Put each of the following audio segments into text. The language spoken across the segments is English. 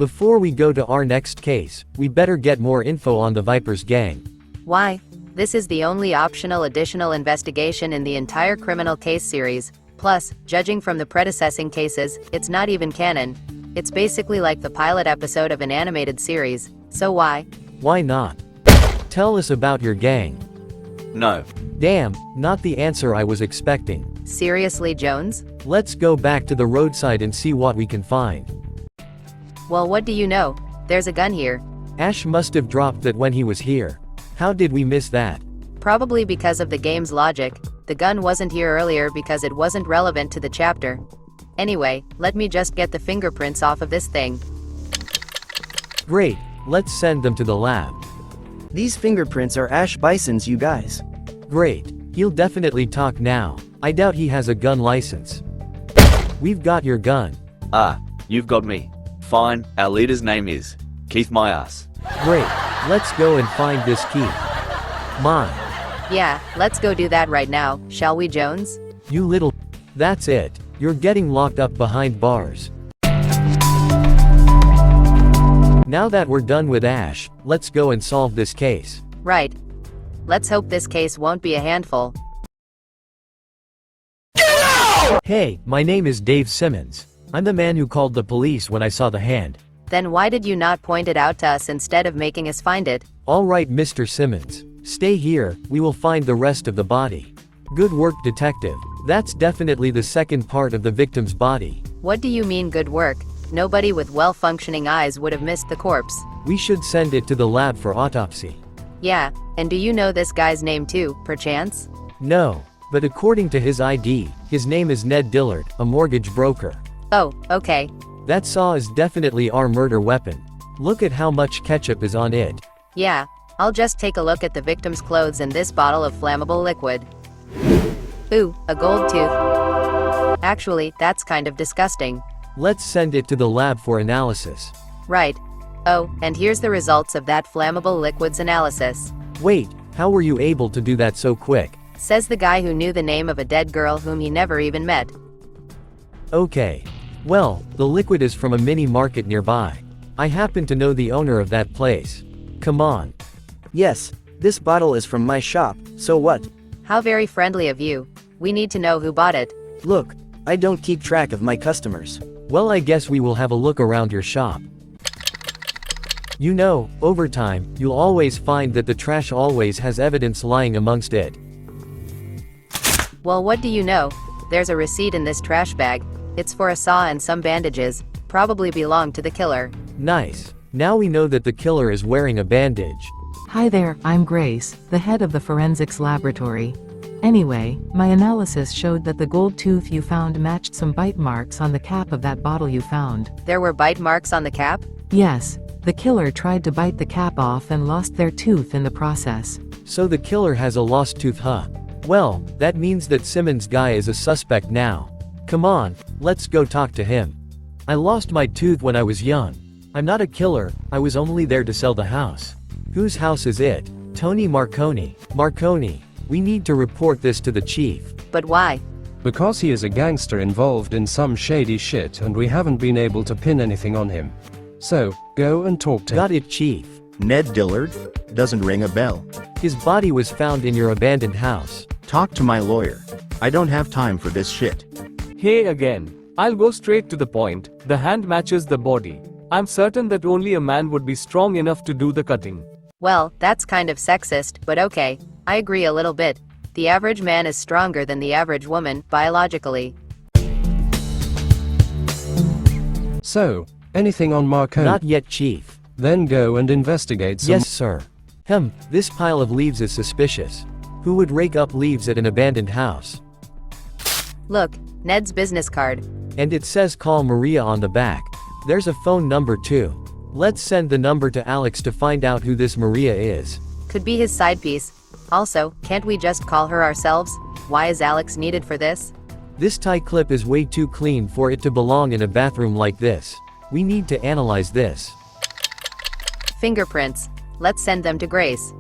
Before we go to our next case, we better get more info on the Vipers gang. Why? This is the only optional additional investigation in the entire criminal case series. Plus, judging from the predecessing cases, it's not even canon. It's basically like the pilot episode of an animated series. So why? Why not? Tell us about your gang. No. Damn, not the answer I was expecting. Seriously, Jones? Let's go back to the roadside and see what we can find. Well, what do you know? There's a gun here. Ash must have dropped that when he was here. How did we miss that? Probably because of the game's logic. The gun wasn't here earlier because it wasn't relevant to the chapter. Anyway, let me just get the fingerprints off of this thing. Great, let's send them to the lab. These fingerprints are Ash Bison's, you guys. Great, he'll definitely talk now. I doubt he has a gun license. We've got your gun. Ah, you've got me. Fine, our leader's name is Keith My Ass. Great, let's go and find this key. Mine. Yeah, let's go do that right now, shall we, Jones? You little... That's it. You're getting locked up behind bars. Now that we're done with Ash, let's go and solve this case. Right. Let's hope this case won't be a handful. Hey, my name is Dave Simmons. I'm the man who called the police when I saw the hand. Then why did you not point it out to us instead of making us find it? Alright, Mr. Simmons. Stay here, we will find the rest of the body. Good work, detective. That's definitely the second part of the victim's body. What do you mean good work? Nobody with well-functioning eyes would have missed the corpse. We should send it to the lab for autopsy. Yeah, and do you know this guy's name too, perchance? No, but according to his ID, his name is Ned Dillard, a mortgage broker. Oh, okay. That saw is definitely our murder weapon. Look at how much ketchup is on it. Yeah, I'll just take a look at the victim's clothes and this bottle of flammable liquid. Ooh, a gold tooth. Actually, that's kind of disgusting. Let's send it to the lab for analysis. Right. Oh, and here's the results of that flammable liquids analysis. Wait, how were you able to do that so quick? Says the guy who knew the name of a dead girl whom he never even met. Okay. Well, the liquid is from a mini market nearby. I happen to know the owner of that place. Come on. Yes, this bottle is from my shop, so what? How very friendly of you. We need to know who bought it. Look, I don't keep track of my customers. Well, I guess we will have a look around your shop. You know, over time, you'll always find that the trash always has evidence lying amongst it. Well, what do you know? There's a receipt in this trash bag. It's for a saw and some bandages. Probably belong to the killer. Nice. Now we know that the killer is wearing a bandage. Hi there, I'm Grace, the head of the forensics laboratory. Anyway, my analysis showed that the gold tooth you found matched some bite marks on the cap of that bottle you found. There were bite marks on the cap? Yes, the killer tried to bite the cap off and lost their tooth in the process. So the killer has a lost tooth, huh? Well, that means that Simmons guy is a suspect now. Come on, let's go talk to him. I lost my tooth when I was young. I'm not a killer, I was only there to sell the house. Whose house is it? Tony Marconi. Marconi, we need to report this to the chief. But why? Because he is a gangster involved in some shady shit and we haven't been able to pin anything on him. So, go and talk to him. Got it, chief. Ned Dillard? Doesn't ring a bell. His body was found in your abandoned house. Talk to my lawyer. I don't have time for this shit. Hey again. I'll go straight to the point. The hand matches the body. I'm certain that only a man would be strong enough to do the cutting. Well, that's kind of sexist, but okay. I agree a little bit. The average man is stronger than the average woman, biologically. So, anything on Marconi? Not yet, chief. Then go and investigate some. Yes, sir. This pile of leaves is suspicious. Who would rake up leaves at an abandoned house? Look, Ned's business card. And it says call Maria on the back. There's a phone number too. Let's send the number to Alex to find out who this Maria is. Could be his side piece. Also, can't we just call her ourselves? Why is Alex needed for this? This tie clip is way too clean for it to belong in a bathroom like this. We need to analyze this. Fingerprints. Let's send them to Grace.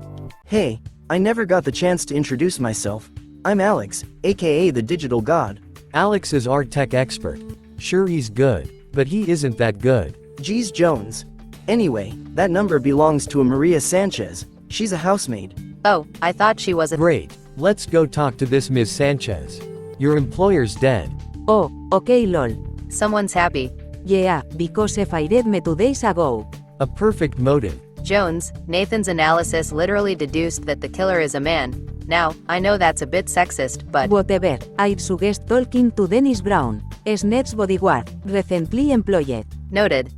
Hey, I never got the chance to introduce myself. I'm Alex, aka the Digital God. Alex is our tech expert. Sure, he's good, but he isn't that good. Geez Jones. Anyway, that number belongs to a Maria Sanchez. She's a housemaid. Oh, I thought she was a. Great. Let's go talk to this Ms. Sanchez. Your employer's dead. Oh, okay lol. Someone's happy. Yeah, because I fired me 2 days ago. A perfect motive. Jones, Nathan's analysis literally deduced that the killer is a man. Now, I know that's a bit sexist, but. Whatever, I'd suggest talking to Dennis Brown, Ned's bodyguard, recently employed. Noted.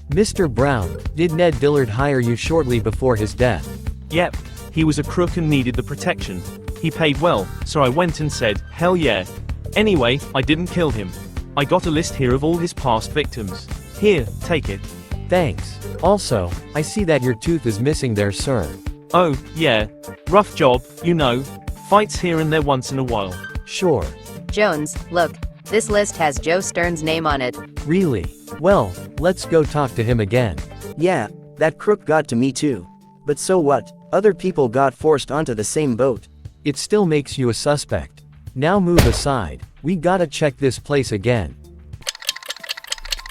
Mr. Brown, did Ned Dillard hire you shortly before his death? Yep. He was a crook and needed the protection. He paid well, so I went and said, hell yeah. Anyway, I didn't kill him. I got a list here of all his past victims. Here, take it. Thanks. Also, I see that your tooth is missing there, sir. Oh, yeah. Rough job, you know. Fights here and there once in a while. Sure. Jones, look. This list has Joe Stern's name on it. Really? Well, let's go talk to him again. Yeah, that crook got to me too. But so what? Other people got forced onto the same boat. It still makes you a suspect. Now move aside. We gotta check this place again.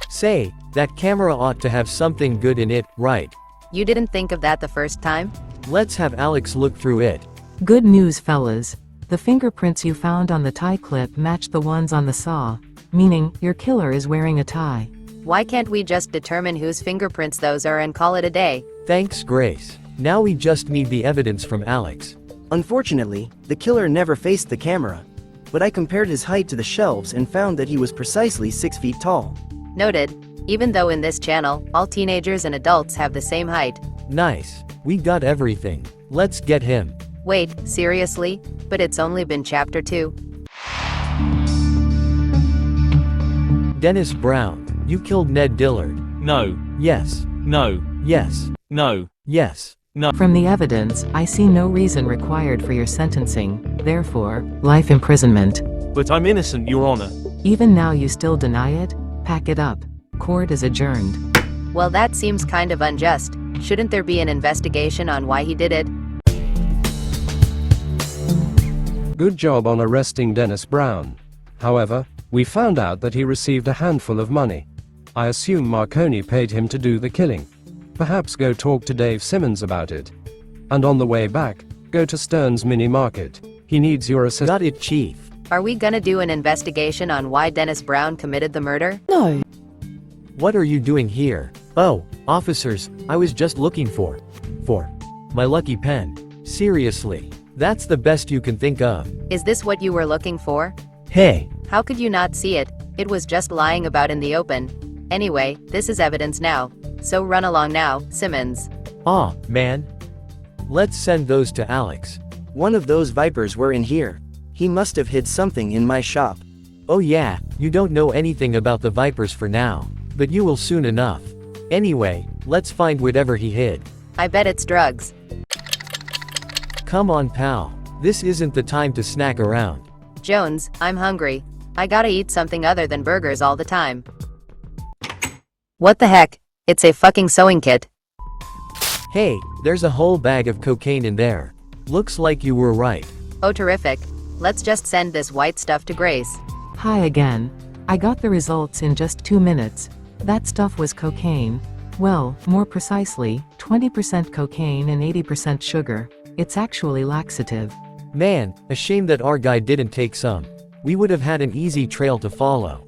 Say, that camera ought to have something good in it, right? You didn't think of that the first time? Let's have Alex look through it. Good news, fellas. The fingerprints you found on the tie clip match the ones on the saw, meaning your killer is wearing a tie. Why can't we just determine whose fingerprints those are and call it a day? Thanks, Grace. Now we just need the evidence from Alex. Unfortunately, the killer never faced the camera. But I compared his height to the shelves and found that he was precisely 6 feet tall. Noted. Even though in this channel, all teenagers and adults have the same height. Nice. We got everything. Let's get him. Wait, seriously? But it's only been chapter 2. Dennis Brown, you killed Ned Dillard. No. Yes. No. Yes. No. Yes. No. From the evidence, I see no reason required for your sentencing, therefore, life imprisonment. But I'm innocent, Your Honor. Even now you still deny it? Pack it up. Court is adjourned. Well, that seems kind of unjust. Shouldn't there be an investigation on why he did it? Good job on arresting Dennis Brown. However, we found out that he received a handful of money. I assume Marconi paid him to do the killing. Perhaps go talk to Dave Simmons about it. And on the way back, go to Stern's mini market. He needs your assistance. Got it, Chief. Are we gonna do an investigation on why Dennis Brown committed the murder? No. What are you doing here? Oh, officers, I was just looking for my lucky pen. Seriously, that's the best you can think of. Is this what you were looking for? Hey, How could you not see it? It was just lying about in the open. Anyway, this is evidence now. So run along now, Simmons. aw, man. Let's send those to Alex. One of those vipers were in here. He must have hid something in my shop. Oh yeah, you don't know anything about the Vipers for now. But you will soon enough. Anyway, let's find whatever he hid. I bet it's drugs. Come on, pal. This isn't the time to snack around. Jones, I'm hungry. I gotta eat something other than burgers all the time. What the heck? It's a fucking sewing kit. Hey, there's a whole bag of cocaine in there. Looks like you were right. Oh, terrific. Let's just send this white stuff to Grace. Hi again. I got the results in just 2 minutes. That stuff was cocaine. Well, more precisely, 20% cocaine and 80% sugar. It's actually laxative. Man, a shame that our guy didn't take some. We would have had an easy trail to follow.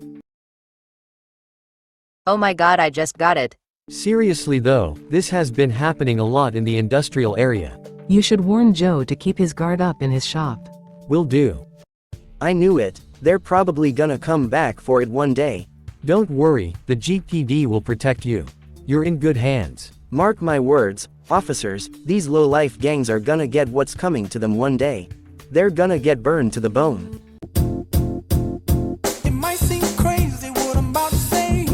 Oh my god, I just got it. Seriously though, this has been happening a lot in the industrial area. You should warn Joe to keep his guard up in his shop. Will do. I knew it. They're probably gonna come back for it one day. Don't worry, the GPD will protect you. You're in good hands. Mark my words, officers, these low-life gangs are gonna get what's coming to them one day. They're gonna get burned to the bone. It might seem crazy what I'm about to say.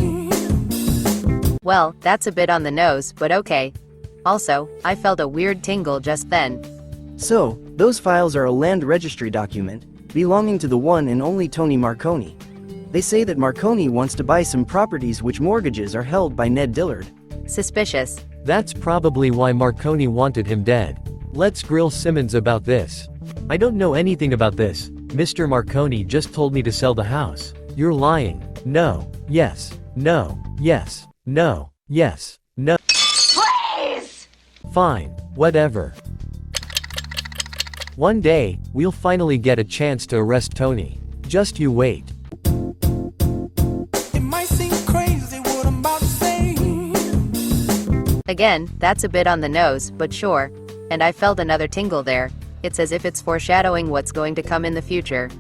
Well, that's a bit on the nose, but okay. Also, I felt a weird tingle just then. So, those files are a land registry document, belonging to the one and only Tony Marconi. They say that Marconi wants to buy some properties which mortgages are held by Ned Dillard. Suspicious. That's probably why Marconi wanted him dead. Let's grill Simmons about this. I don't know anything about this. Mr. Marconi just told me to sell the house. You're lying. No. Yes. No. Yes. No. Yes. No. Please! Fine. Whatever. One day, we'll finally get a chance to arrest Tony. Just you wait. It might seem crazy what I'm about to say. Again, that's a bit on the nose, but sure. And I felt another tingle there. It's as if it's foreshadowing what's going to come in the future.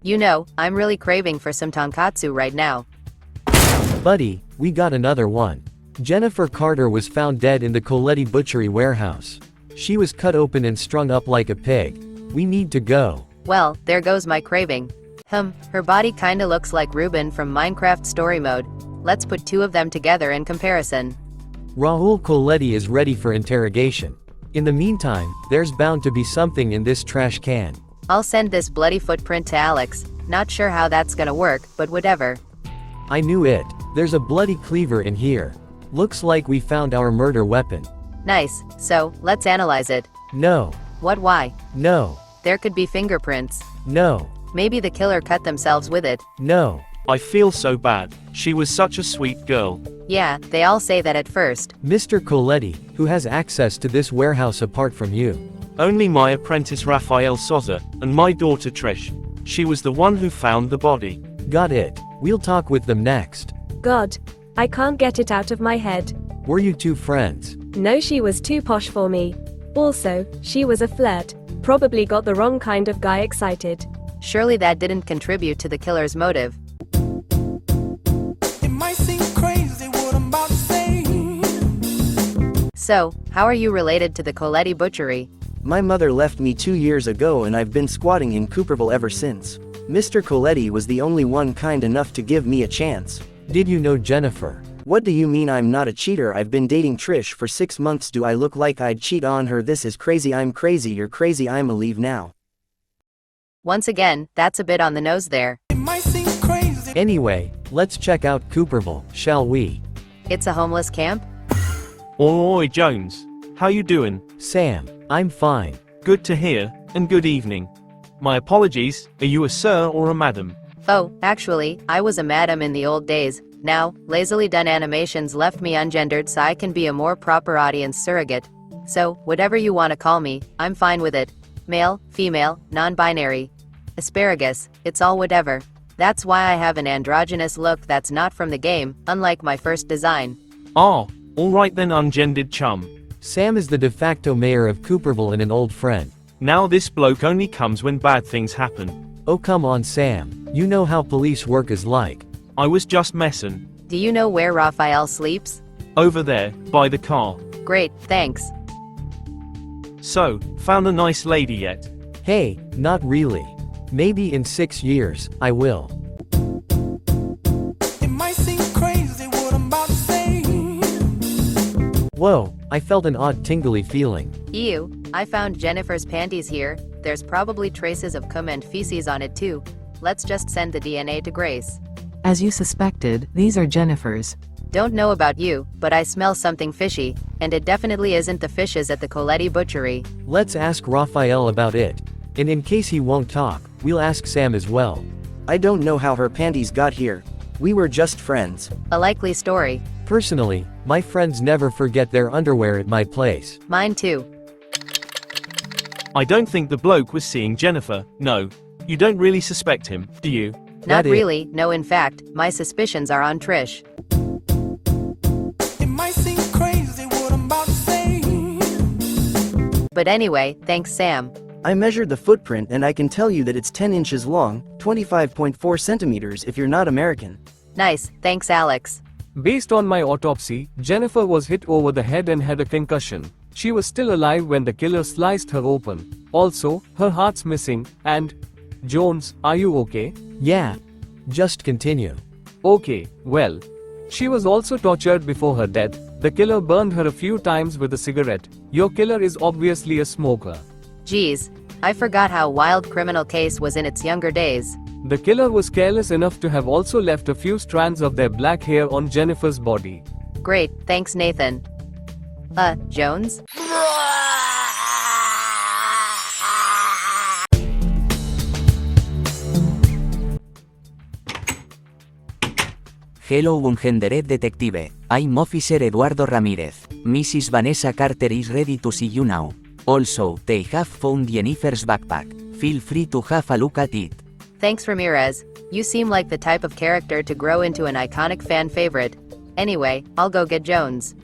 You know, I'm really craving for some tonkatsu right now. Buddy, we got another one. Jennifer Carter was found dead in the Colletti butchery warehouse. She was cut open and strung up like a pig. We need to go. Well, there goes my craving. Her body kinda looks like Ruben from Minecraft Story Mode. Let's put two of them together in comparison. Raoul Colletti is ready for interrogation. In the meantime, there's bound to be something in this trash can. I'll send this bloody footprint to Alex. Not sure how that's gonna work, but whatever. I knew it. There's a bloody cleaver in here. Looks like we found our murder weapon. Nice, so, let's analyze it. No. What, why? No. There could be fingerprints. No. Maybe the killer cut themselves with it. No. I feel so bad. She was such a sweet girl. Yeah, they all say that at first. Mr. Colletti, who has access to this warehouse apart from you? Only my apprentice Raphael Soza, and my daughter Trish. She was the one who found the body. Got it. We'll talk with them next. God. I can't get it out of my head. Were you two friends? No, she was too posh for me. Also, she was a flirt. Probably got the wrong kind of guy excited. Surely that didn't contribute to the killer's motive. It might seem crazy what I'm about to say. So, how are you related to the Colletti butchery? My mother left me 2 years ago and I've been squatting in Cooperville ever since. Mr. Colletti was the only one kind enough to give me a chance. Did you know Jennifer? What do you mean I'm not a cheater? I've been dating Trish for 6 months. Do I look like I'd cheat on her? This is crazy. I'm crazy. You're crazy. I'ma leave now. Once again, that's a bit on the nose there. It might seem crazy. Anyway, let's check out Cooperville, shall we? It's a homeless camp? Oi, Jones. How you doing? Sam, I'm fine. Good to hear, and good evening. My apologies, are you a sir or a madam? Oh, actually, I was a madam in the old days. Now, LazilyDoneAnimations left me ungendered so I can be a more proper audience surrogate. So, whatever you want to call me, I'm fine with it. Male, female, non-binary. Asparagus, it's all whatever. That's why I have an androgynous look that's not from the game, unlike my first design. Ah, alright then, ungendered chum. Sam is the de facto mayor of Cooperville and an old friend. Now this bloke only comes when bad things happen. Oh come on Sam, you know how police work is like. I was just messin'. Do you know where Raphael sleeps? Over there, by the car. Great, thanks. So, found a nice lady yet? Hey, not really. Maybe in 6 years, I will. It might seem crazy what I'm about to say. Whoa, I felt an odd tingly feeling. Ew, I found Jennifer's panties here. There's probably traces of cum and feces on it too. Let's just send the DNA to Grace. As you suspected, these are Jennifer's. Don't know about you, but I smell something fishy, and it definitely isn't the fishes at the Colletti butchery. Let's ask Raphael about it. And in case he won't talk, we'll ask Sam as well. I don't know how her panties got here. We were just friends. A likely story. Personally, my friends never forget their underwear at my place. Mine too. I don't think the bloke was seeing Jennifer, no. You don't really suspect him, do you? Not really, no in fact, my suspicions are on Trish. It might seem crazy what I'm about to say. But anyway, thanks Sam. I measured the footprint and I can tell you that it's 10 inches long, 25.4 centimeters if you're not American. Nice, thanks Alex. Based on my autopsy, Jennifer was hit over the head and had a concussion. She was still alive when the killer sliced her open. Also, her heart's missing, and... Jones, are you okay? Yeah. Just continue. Okay, well. She was also tortured before her death. The killer burned her a few times with a cigarette. Your killer is obviously a smoker. Geez, I forgot how wild criminal case was in its younger days. The killer was careless enough to have also left a few strands of their black hair on Jennifer's body. Great, thanks Nathan. Jones? Hello 100 detective, I'm Officer Eduardo Ramirez. Mrs. Vanessa Carter is ready to see you now. Also, they have found Jennifer's backpack. Feel free to have a look at it. Thanks, Ramirez. You seem like the type of character to grow into an iconic fan favorite. Anyway, I'll go get Jones.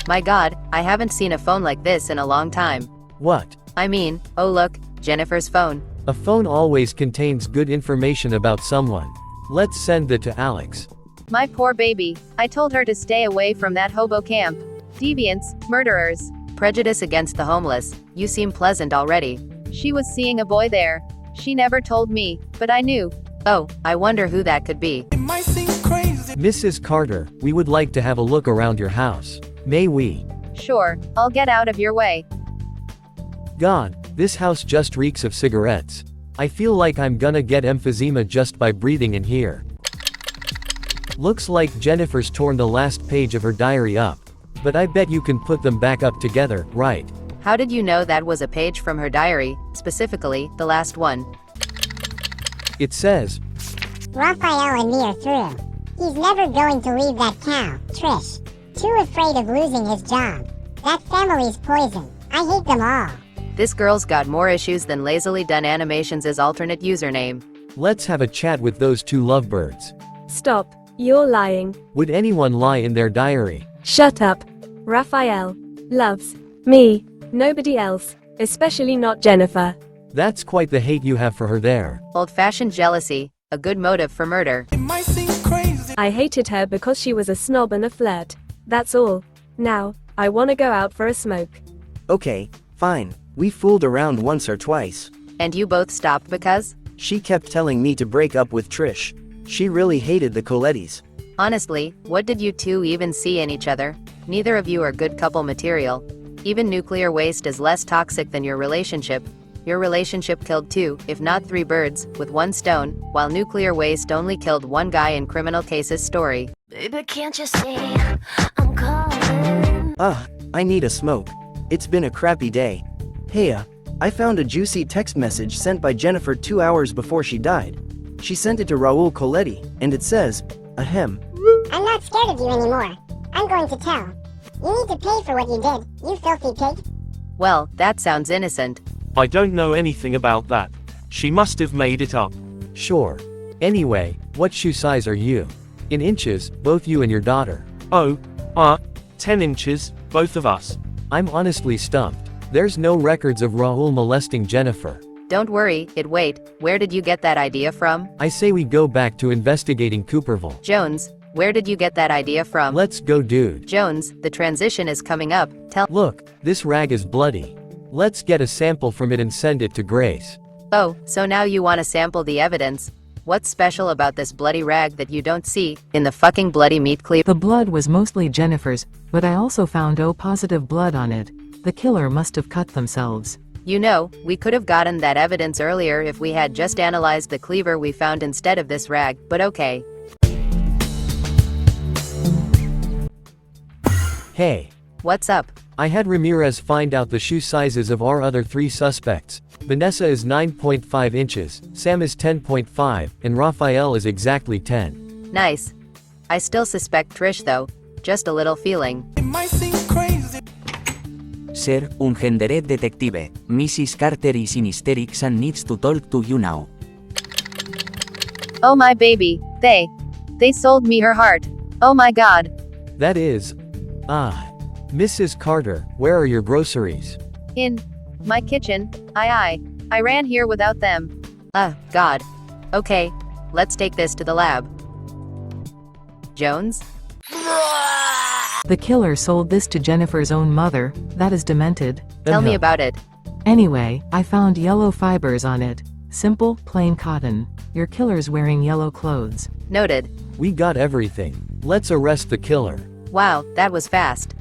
My god, I haven't seen a phone like this in a long time. What? I mean, oh look, Jennifer's phone. A phone always contains good information about someone. Let's send that to Alex. My poor baby. I told her to stay away from that hobo camp. Deviants, murderers. Prejudice against the homeless. You seem pleasant already. She was seeing a boy there. She never told me, but I knew. Oh, I wonder who that could be. It might seem crazy. Mrs. Carter, we would like to have a look around your house. May we? Sure, I'll get out of your way. God, this house just reeks of cigarettes. I feel like I'm gonna get emphysema just by breathing in here. Looks like Jennifer's torn the last page of her diary up. But I bet you can put them back up together, right? How did you know that was a page from her diary, specifically, the last one? It says, Raphael and me are through. He's never going to leave that cow, Trish. Too afraid of losing his job. That family's poison. I hate them all. This girl's got more issues than LazilyDoneAnimations' alternate username. let's have a chat with those two lovebirds. Stop, you're lying. Would anyone lie in their diary? Shut up. Raphael loves me, nobody else, especially not Jennifer. That's quite the hate you have for her there. Old-fashioned jealousy, a good motive for murder. It might seem crazy. I hated her because she was a snob and a flirt. That's all. Now, I wanna go out for a smoke. Okay, fine. We fooled around once or twice. And you both stopped because? She kept telling me to break up with Trish. She really hated the Collettis. Honestly, what did you two even see in each other? Neither of you are good couple material. Even nuclear waste is less toxic than your relationship. Your relationship killed 2, if not 3 birds, with 1 stone, while nuclear waste only killed 1 guy in criminal cases story. Baby, can't you see I'm calling? I need a smoke. It's been a crappy day. Hey, I found a juicy text message sent by Jennifer 2 hours before she died. She sent it to Raoul Colletti, and it says, ahem. I'm not scared of you anymore. I'm going to tell. You need to pay for what you did, you filthy pig. Well, that sounds innocent. I don't know anything about that. She must have made it up. Sure. Anyway, what shoe size are you? In inches, both you and your daughter. 10 inches, both of us. I'm honestly stumped. There's no records of Raoul molesting Jennifer. Don't worry, wait, where did you get that idea from? I say we go back to investigating Cooperville. Jones, where did you get that idea from? Let's go, dude. Jones, the transition is coming up. Look, this rag is bloody. Let's get a sample from it and send it to Grace. Oh, so now you want to sample the evidence? What's special about this bloody rag that you don't see in the fucking bloody meat cleaver? The blood was mostly Jennifer's, but I also found O-positive blood on it. The killer must have cut themselves. You know, we could have gotten that evidence earlier if we had just analyzed the cleaver we found instead of this rag, but okay. Hey. What's up? I had Ramirez find out the shoe sizes of our other 3 suspects. Vanessa is 9.5 inches, Sam is 10.5, and Raphael is exactly 10. Nice. I still suspect Trish though. Just a little feeling. It might seem crazy. Sir, un gendered detective. Mrs. Carter is in hysterics and needs to talk to you now. Oh my baby, they sold me her heart. Oh my god. That is, Mrs. Carter, where are your groceries? In my kitchen. I ran here without them. God. Okay, let's take this to the lab. Jones? The killer sold this to Jennifer's own mother. That is demented. Tell me about it. Anyway, I found yellow fibers on it. Simple, plain cotton. Your killer's wearing yellow clothes. Noted. We got everything. Let's arrest the killer. Wow, that was fast.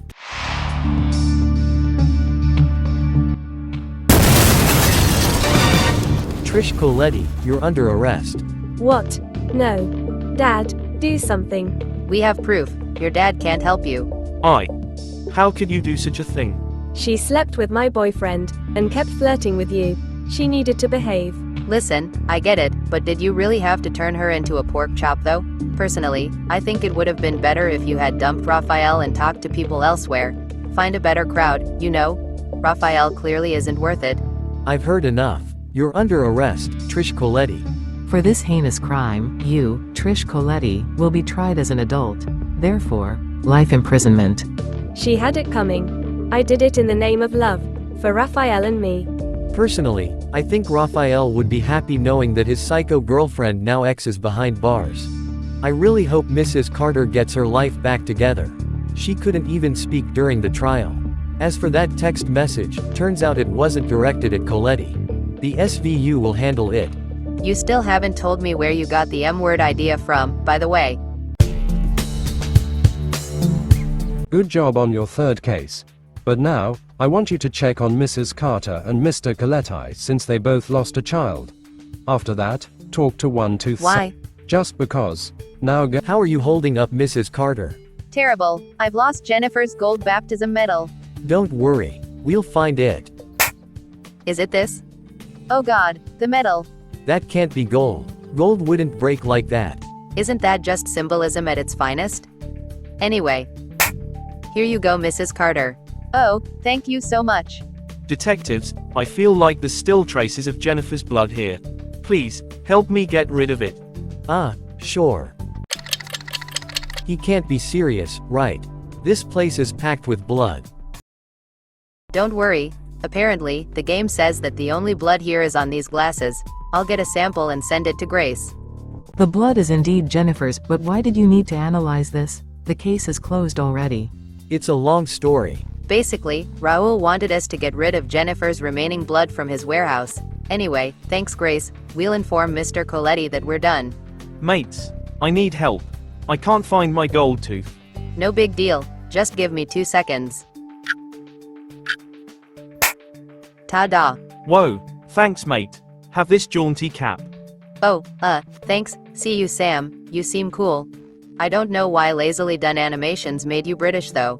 Trish Colletti, you're under arrest. What? No. Dad, do something. We have proof. Your dad can't help you. How could you do such a thing? She slept with my boyfriend, and kept flirting with you. She needed to behave. Listen, I get it, but did you really have to turn her into a pork chop though? Personally, I think it would have been better if you had dumped Raphael and talked to people elsewhere. Find a better crowd, you know? Raphael clearly isn't worth it. I've heard enough. You're under arrest, Trish Colletti. For this heinous crime, you, Trish Colletti, will be tried as an adult. Therefore, life imprisonment. She had it coming. I did it in the name of love. For Raphael and me. Personally, I think Raphael would be happy knowing that his psycho girlfriend now is behind bars. I really hope Mrs. Carter gets her life back together. She couldn't even speak during the trial. As for that text message, turns out it wasn't directed at Colletti. The SVU will handle it. You still haven't told me where you got the M-word idea from, by the way. Good job on your third case. But now, I want you to check on Mrs. Carter and Mr. Colletti since they both lost a child. After that, talk to One Tooth. Why? Just because. Now go. How are you holding up Mrs. Carter? Terrible. I've lost Jennifer's gold baptism medal. Don't worry. We'll find it. Is it this? Oh god, the medal. That can't be gold. Gold wouldn't break like that. Isn't that just symbolism at its finest? Anyway. Here you go, Mrs. Carter. Oh, thank you so much. Detectives, I feel like there's still traces of Jennifer's blood here. Please, help me get rid of it. Sure. He can't be serious, right? This place is packed with blood. Don't worry. Apparently, the game says that the only blood here is on these glasses. I'll get a sample and send it to Grace. The blood is indeed Jennifer's, but why did you need to analyze this? The case is closed already. It's a long story. Basically, Raoul wanted us to get rid of Jennifer's remaining blood from his warehouse. Anyway, thanks Grace, we'll inform Mr. Colletti that we're done. Mates, I need help. I can't find my gold tooth. No big deal, just give me 2 seconds. Ta-da. Whoa, thanks mate. Have this jaunty cap. Oh, thanks, see you Sam, you seem cool. I don't know why LazilyDoneAnimations made you British though.